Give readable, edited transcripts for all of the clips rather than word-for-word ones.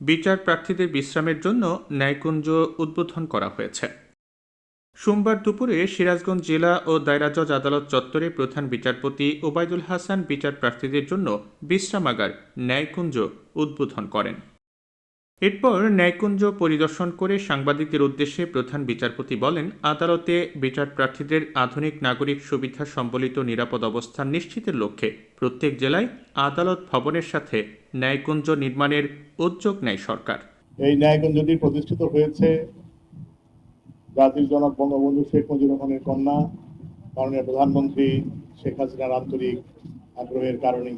বিচার প্রার্থীদের বিশ্রামের জন্য ন্যায়কুঞ্জ উদ্বোধন করা হয়েছে। সোমবার দুপুরে সিরাজগঞ্জ জেলা ও দায়রা জজ আদালত চত্বরে প্রধান বিচারপতি ওবায়দুল হাসান বিচার প্রার্থীদের জন্য বিশ্রামাগার ন্যায়কুঞ্জ উদ্বোধন করেন। এরপর ন্যায়কুঞ্জ পরিদর্শন করে সাংবাদিকদের উদ্দেশ্যে প্রধান বিচারপতি বলেন, আদালতে বিচার প্রার্থীদের আধুনিক নাগরিক সুবিধা সম্বলিত নিরাপদ অবস্থান নিশ্চিতের লক্ষ্যে প্রত্যেক জেলায় আদালত ভবনের সাথে ন্যায়কুঞ্জ নির্মাণের উদ্যোগ নেয় সরকার। এই ন্যায়কুঞ্জটি প্রতিষ্ঠিত হয়েছে জাতির জনক বঙ্গবন্ধু শেখ মুজিবুর রহমানের কন্যা মাননীয় প্রধানমন্ত্রী শেখ হাসিনার আন্তরিক আগ্রহের কারণে।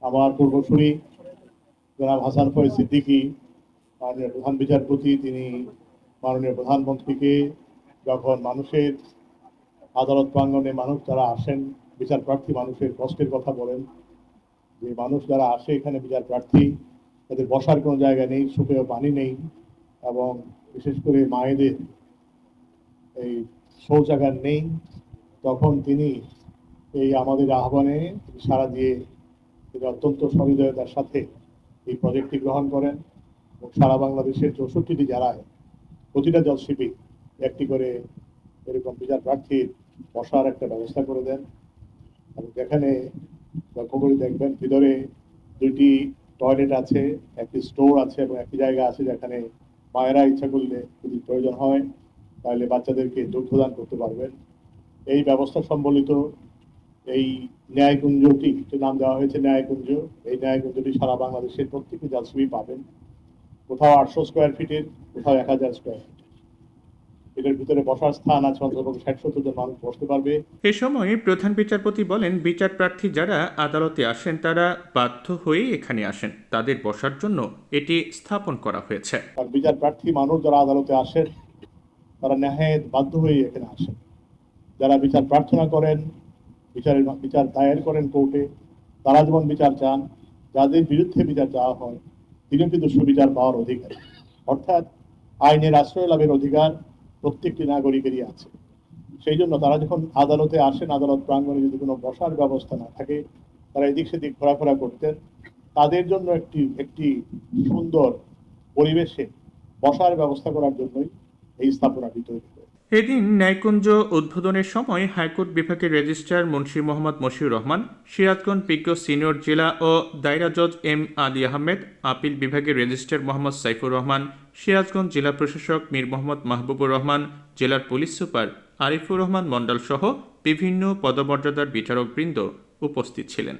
আমার পূর্বসূরি জনাব হাসান ফয়েজ সিদ্দিকী মাননীয় প্রধান বিচারপতি, তিনি মাননীয় প্রধানমন্ত্রীকে যখন মানুষের আদালত প্রাঙ্গণে মানুষ যারা আসেন, বিচার প্রার্থী মানুষের কষ্টের কথা বলেন, যে মানুষ যারা আসে এখানে বিচার প্রার্থী, তাদের বসার কোনো জায়গা নেই, সুপেয় পানি নেই, এবং বিশেষ করে মায়েদের এই শৌচাগার নেই, তখন তিনি এই আমাদের আহ্বানে সাড়া দিয়ে তিনি অত্যন্ত সহৃদয়তার সাথে এই প্রজেক্টটি গ্রহণ করেন এবং সারা বাংলাদেশের 64টি জেলায় প্রতিটা জজশিপে একটি করে এরকম বিচার প্রার্থীর বসার একটা ব্যবস্থা করে দেন। এবং যেখানে লক্ষ্য করে দেখবেন ভিতরে 2টি টয়লেট আছে, একটি স্টোর আছে এবং একটি জায়গা আছে যেখানে মায়েরা ইচ্ছা করলে যদি প্রয়োজন হয় তাহলে বাচ্চাদেরকে দুগ্ধদান করতে পারবেন। এই ব্যবস্থা সম্বলিত এই ন্যায়কুঞ্জটি, নাম দেওয়া হয়েছে ন্যায়কুঞ্জ, এই ন্যায়কুঞ্জটি সারা বাংলাদেশের প্রত্যেকটি জজশিপেই পাবেন। কোথাও 800 স্কোয়ার ফিটের, কোথাও 1000 স্কোয়ার ফিট। এটার ভিতরে বসার স্থান আছে অন্তত 60-70 জন মানুষ বসতে পারবে। এ সময় প্রধান বিচারপতি বলেন, বিচার প্রার্থী যারা আদালতে আসেন তারা বাধ্য হয়েই এখানে আসেন, তাদের বসার জন্য এটি স্থাপন করা হয়েছে। বিচার প্রার্থী মানুষ যারা আদালতে আসেন তারা নেহায়েত বাধ্য হয়েই এখানে আসেন। যারা বিচার প্রার্থনা করেন, বিচার দায়ের করেন কোর্টে, তারা যেমন বিচার চান, যাদের বিরুদ্ধে বিচার চাওয়া হয় তিনিও কিন্তু সুবিচার পাওয়ার অধিকার, অর্থাৎ আইনের আশ্রয় লাভের অধিকার প্রত্যেকটি নাগরিকেরই আছে। সেই জন্য তারা যখন আদালতে আসেন, আদালত প্রাঙ্গণে যদি কোনো বসার ব্যবস্থা না থাকে, তারা এদিক সেদিক ঘোরাফেরা করতেন, তাদের জন্য একটি সুন্দর পরিবেশে বসার ব্যবস্থা করার জন্যই এই স্থাপনাটি তৈরি করে। এদিন ন্যায়কুঞ্জ উদ্বোধনের সময় হাইকোর্ট বিভাগের রেজিস্ট্রার মুন্সি মোহাম্মদ মশিউর রহমান, সিরাজগঞ্জ বিজ্ঞ সিনিয়র জেলা ও দায়রা জজ এম আলী আহমেদ, আপিল বিভাগের রেজিস্ট্রার মোহাম্মদ সাইফুর রহমান, সিরাজগঞ্জ জেলা প্রশাসক মীর মোহাম্মদ মাহবুবুর রহমান, জেলার পুলিশ সুপার আরিফুর রহমান মণ্ডল সহ বিভিন্ন পদমর্যাদার বিচারকবৃন্দ উপস্থিত ছিলেন।